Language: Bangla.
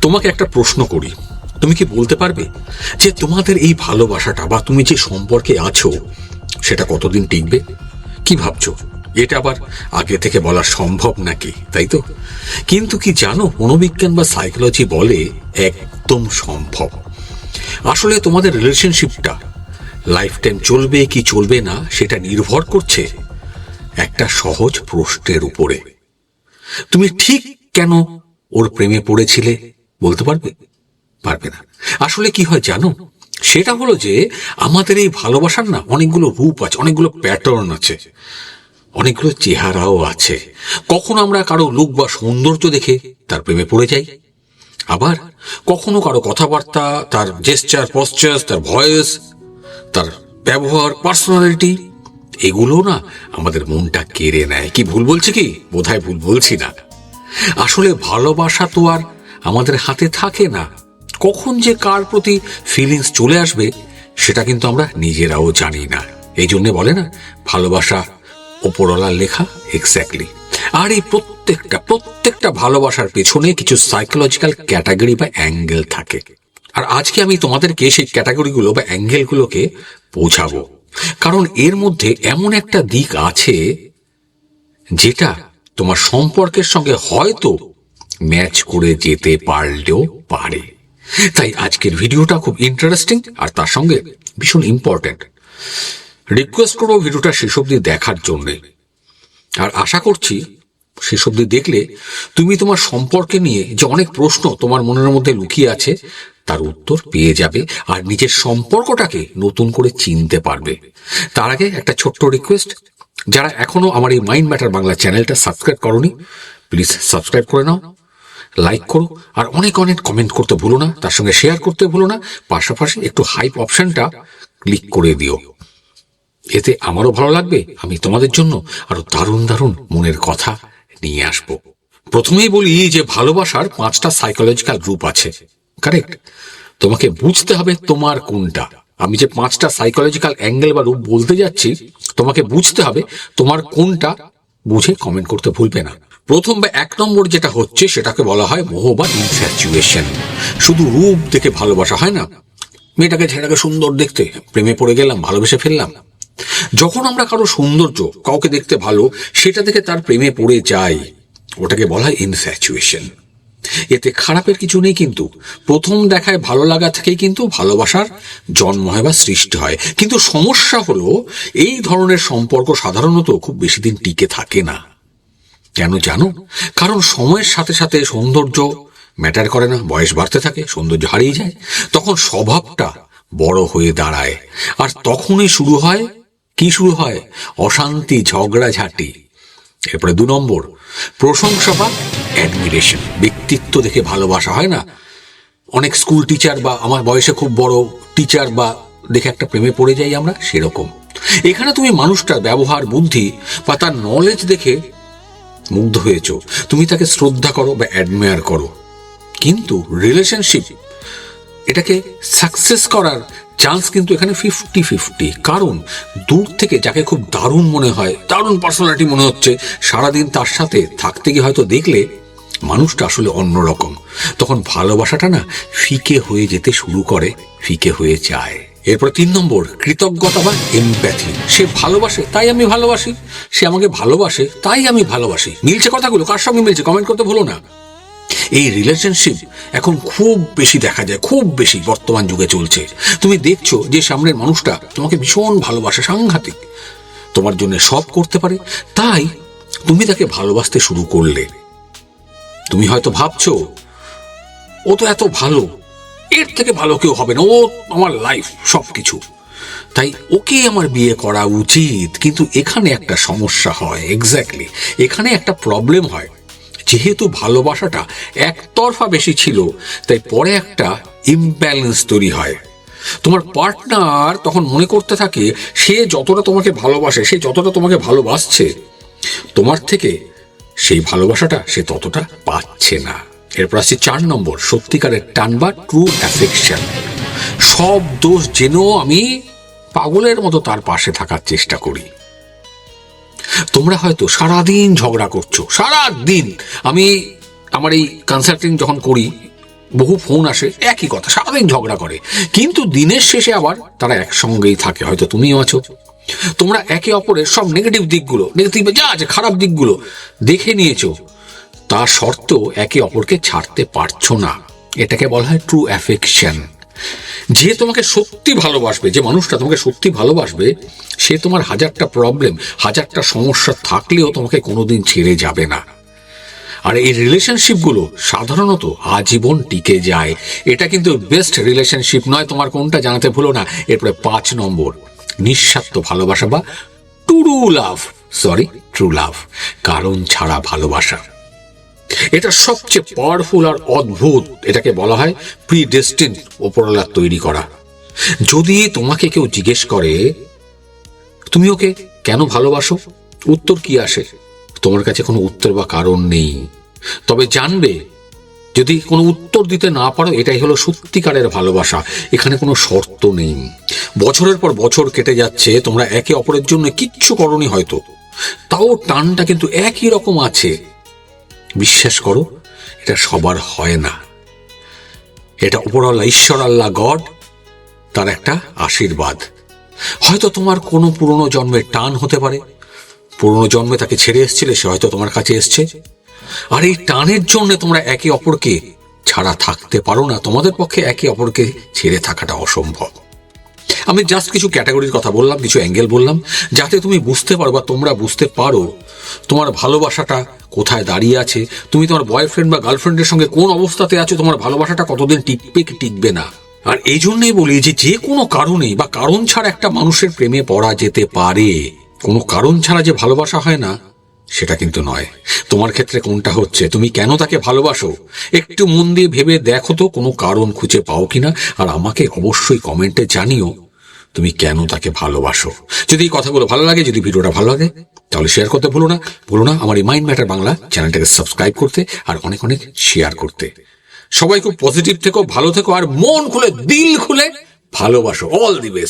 তোমাকে একটা প্রশ্ন করি, তুমি কি বলতে পারবে যে তোমাদের এই ভালোবাসাটা বা তুমি যে সম্পর্কে আছো সেটা কতদিন টিকবে? কি ভাবছো? এটা আবার আগে থেকে বলা সম্ভব নাকি, তাই তো? কিন্তু কি জানো, মনোবিজ্ঞান বা সাইকোলজি বলে একদম সম্ভব। আসলে তোমাদের রিলেশনশিপটা লাইফ টাইম চলবে কি চলবে না সেটা নির্ভর করছে একটা সহজ প্রশ্নের উপরে। তুমি ঠিক কেন ওর প্রেমে পড়েছিলে বলতে পারবে? পারবে না। আসলে কি হয় জানো, সেটা হলো যে আমাদের এই ভালোবাসার না অনেকগুলো রূপ আছে, অনেকগুলো প্যাটার্ন আছে, অনেকগুলো চেহারাও আছে। কখনো আমরা কারো লুক বা সৌন্দর্য দেখে তার প্রেমে পড়ে যাই, আবার কখনো কারো কথাবার্তা, তার জেস্চার, পশ্চার, তার ভয়েস, তার ব্যবহার, পার্সোনালিটি, এগুলো না আমাদের মনটা কেড়ে নেয়। কি ভুল বলছি? কি বোধহয় ভুল বলছি না। আসলে ভালোবাসা তো আর আমাদের হাতে থাকে না। কখন যে কার প্রতি ফিলিংস চলে আসবে সেটা কিন্তু আমরা নিজেরাও জানি না। এই জন্য বলে না, ভালোবাসা ওপরওয়ালার লেখা। এক্স্যাক্টলি। আর এই প্রত্যেকটা ভালোবাসার পেছনে কিছু সাইকোলজিক্যাল ক্যাটাগরি বা অ্যাঙ্গেল থাকে। আর আজকে আমি তোমাদেরকে সেই ক্যাটাগরিগুলো বা অ্যাঙ্গেলগুলোকে বোঝাবো, কারণ এর মধ্যে এমন একটা দিক আছে যেটা তোমার সম্পর্কের সঙ্গে হয়তো ম্যাচ করে যেতে পারলেও পারে। তাই আজকের ভিডিওটা খুব ইন্টারেস্টিং আর তার সঙ্গে ভীষণ ইম্পর্টেন্ট। রিকোয়েস্ট করবো ভিডিওটা শেষ অবধি দেখার জন্যে। আর আশা করছি শেষ অবধি দেখলে তুমি তোমার সম্পর্কে নিয়ে যে অনেক প্রশ্ন তোমার মনের মধ্যে লুকিয়ে আছে তার উত্তর পেয়ে যাবে আর নিজের সম্পর্কটাকে নতুন করে চিনতে পারবে। তার আগে একটা ছোট্ট রিকোয়েস্ট, যারা এখনো আমার এই মাইন্ড ম্যাটার বাংলা চ্যানেলটা সাবস্ক্রাইব করোনি, প্লিজ সাবস্ক্রাইব করে নাও, লাইক করো, আর অনেক অনেক কমেন্ট করতে ভুলো না, তার সঙ্গে শেয়ার করতে ভুলো না, পাশাপাশি একটু হাইপ অপশনটা ক্লিক করে দিও। এতে আমারও ভালো লাগবে, আমি তোমাদের জন্য আরো দারুণ দারুণ মনের কথা নিয়ে আসবো। প্রথমেই বলি যে ভালোবাসার 5টা সাইকোলজিক্যাল গ্রুপ আছে, কারেক্ট? তোমাকে বুঝতে হবে তোমার কোনটা। আমি যে 5টা সাইকোলজিক্যাল অ্যাঙ্গেল বা রূপ বলতে যাচ্ছি, তোমাকে বুঝতে হবে তোমার কোনটা। বুঝে কমেন্ট করতে ভুলবে না। প্রথম বা 1 নম্বর যেটা হচ্ছে সেটাকে বলা হয় মোহ বা ইনফ্যাচুয়েশন। শুধু রূপ দেখে ভালোবাসা হয় না। মেয়েটাকে ছেলেটাকে সুন্দর দেখতে প্রেমে পড়ে গেলাম, ভালোবেসে ফেললাম। যখন আমরা কারো সৌন্দর্য, কাউকে দেখতে ভালো, সেটা দেখে তার প্রেমে পড়ে যাই, ওটাকে বলা হয় ইনফ্যাচুয়েশন। এতে খারাপের কিছু নেই, কিন্তু প্রথম দেখায় ভালো লাগা থেকেই কিন্তু ভালোবাসার জন্ম হয় বা সৃষ্টি হয়। কিন্তু সমস্যা হলো এই ধরনের সম্পর্ক সাধারণত খুব বেশি দিন টিকে থাকে না। কেন জানো? কারণ সময়ের সাথে সাথে সৌন্দর্য ম্যাটার করে না, বয়স বাড়তে থাকে, সৌন্দর্য হারিয়ে যায়, তখন স্বভাবটা বড় হয়ে দাঁড়ায়, আর তখনই শুরু হয় অশান্তি, ঝগড়াঝাটি। এরপরে 2 নম্বর প্রশংসা বা অ্যাডমিরেশন। ব্যক্তিত্ব দেখে ভালোবাসা হয় না। অনেক স্কুল টিচার বা আমার বয়সে খুব বড় টিচার বা দেখে একটা প্রেমে পড়ে যাই আমরা, সেরকম। এখানে তুমি মানুষটার ব্যবহার, বুদ্ধি বা তার নলেজ দেখে মুগ্ধ হয়েছ, তুমি তাকে শ্রদ্ধা করো বা অ্যাডমায়ার করো। কিন্তু রিলেশনশিপ এটাকে সাকসেস করার চান্স কিন্তু এখানে 50-50। কারণ দূর থেকে যাকে খুব দারুণ মনে হয়, দারুণ পার্সোনালিটি মনে হচ্ছে, সারাদিন তার সাথে থাকতে গিয়ে হয়তো দেখলে মানুষটা আসলে অন্যরকম, তখন ভালোবাসাটা না ফিকে হয়ে যেতে শুরু করে, ফিকে হয়ে যায়। এরপর 3 নম্বর কৃতজ্ঞতা বা এমপ্যাথি। সে ভালোবাসে তাই আমি ভালোবাসি, সে আমাকে ভালোবাসে তাই আমি ভালোবাসি। মিলছে কথাগুলো? কার সঙ্গে মিলছে কমেন্ট করতে ভুলো না। এই রিলেশনশিপ এখন খুব বেশি দেখা যায়, খুব বেশি বর্তমান যুগে চলছে। তুমি দেখছো যে সামনের মানুষটা তোমাকে ভীষণ ভালোবাসে, সাংঘাতিক, তোমার জন্য সব করতে পারে, তাই তুমি তাকে ভালোবাসতে শুরু করলে। তুমি হয়তো ভাবছো ও তো এত ভালো, এর থেকে ভালো কেউ হবে না, ও আমার লাইফ, সবকিছু, তাই ওকে আমার বিয়ে করা উচিত। কিন্তু এখানে একটা সমস্যা হয়, এক্স্যাক্টলি এখানে একটা প্রবলেম হয়। যেহেতু ভালোবাসাটা একতরফা বেশি ছিল, তাই পরে একটা ইমব্যালেন্স তৈরি হয়। তোমার পার্টনার তখন মনে করতে থাকে সে যতটা তোমাকে ভালোবাসে, সে যতটা তোমাকে ভালোবাসছে, তোমার থেকে সেই ভালোবাসাটা সে ততটা পাচ্ছে না। এরপর আসছে 4 নম্বর সত্যিকারের টান বা ট্রু অ্যাফেকশন। সব দোষ জেনেও আমি পাগলের মতো তার পাশে থাকার চেষ্টা করি। তোমরা হয়তো সারাদিন ঝগড়া করছো, সারাদিন। আমি আমার এই কনসাল্টিং যখন করি বহু ফোন আসে, একই কথা, সারাদিন ঝগড়া করে, কিন্তু দিনের শেষে আবার তারা একসঙ্গেই থাকে। হয়তো তুমিও আছো। তোমরা একে অপরের সব নেগেটিভ দিকগুলো, নেগেটিভ যা আছে খারাপ দিকগুলো দেখে নিয়েছো, তা সত্ত্বেও একে অপরকে ছাড়তে পারছো না। এটাকে বলা হয় ট্রু অ্যাফেকশন। যে তোমাকে সত্যি ভালোবাসবে, যে মানুষটা তোমাকে সত্যি ভালোবাসবে, সে তোমার হাজারটা প্রবলেম, হাজারটা সমস্যা থাকলেও তোমাকে কোনোদিন ছেড়ে যাবে না। আর এই রিলেশনশিপগুলো সাধারণত আজীবন টিকে যায়। এটা কিন্তু বেস্ট রিলেশনশিপ নয়, তোমার কোনটা জানাতে ভুলো না। এরপরে 5 নম্বর, নিঃস্বার্থ ভালোবাসা বা ট্রু লাভ, কারণ ছাড়া ভালোবাসা। এটা সবচেয়ে পাওয়ারফুল আর অদ্ভুত। এটাকে বলা হয় প্রিডেস্টিন, ওপরওয়ালার তৈরি করা। যদি তোমাকে কেউ জিজ্ঞেস করে তুমি ওকে কেন ভালোবাসো, উত্তর কি আসে? তোমার কাছে কোনো উত্তর বা কারণ নেই। তবে জানবে, যদি কোনো উত্তর দিতে না পারো, এটাই হলো সত্যিকারের ভালোবাসা। এখানে কোনো শর্ত নেই। বছরের পর বছর কেটে যাচ্ছে, তোমরা একে অপরের জন্য কিচ্ছু করনি হয়তো, তাও টানটা কিন্তু একই রকম আছে। বিশ্বাস করো, এটা সবার হয় না। এটা উপরওয়ালা ঈশ্বর, আল্লাহ, গড, তার একটা আশীর্বাদ। হয়তো তোমার কোনো পুরনো জন্মের টান হতে পারে। পুরনো জন্মে তাকে ছেড়ে এসেছিলে, সে হয়তো তোমার কাছে এসছে। আর এই টানের জন্য তোমরা একে অপরকে ছাড়া থাকতে পারো না। তোমাদের পক্ষে একে অপরকে ছেড়ে থাকাটা অসম্ভব। আমি জাস্ট কিছু ক্যাটাগরির কথা বললাম, কিছু অ্যাঙ্গেল বললাম, যাতে তুমি বুঝতে পারো বা তোমরা বুঝতে পারো তোমার ভালোবাসাটা কোথায় দাঁড়িয়ে আছে। তুমি তোমার বয়ফ্রেন্ড বা গার্লফ্রেন্ডের সঙ্গে কোন অবস্থাতে আছো, তোমার ভালোবাসাটা কতদিন টিকবে কি টিকবে না। আর এই জন্যই বলি যে কোনো কারণে বা কারণ ছাড়া একটা মানুষের প্রেমে পড়া যেতে পারে। কোনো কারণ ছাড়া যে ভালোবাসা হয় না, সেটা কিন্তু নয়। তোমার ক্ষেত্রে কোনটা হচ্ছে? তুমি কেন তাকে ভালোবাসো? একটু মন দিয়ে ভেবে দেখো তো, কোনো কারণ খুঁজে পাও কিনা। আর আমাকে অবশ্যই কমেন্টে জানিও তুমি কেন তাকে ভালোবাসো। যদি এই কথাগুলো ভালো লাগে, যদি ভিডিওটা ভালো লাগে, তাহলে শেয়ার করতে ভুলো না আমার এই মাইন্ড ম্যাটার বাংলা চ্যানেলটাকে সাবস্ক্রাইব করতে আর অনেক অনেক শেয়ার করতে। সবাই খুব পজিটিভ থেকো, ভালো থেকো, আর মন খুলে, দিল খুলে ভালোবাসো। All the best.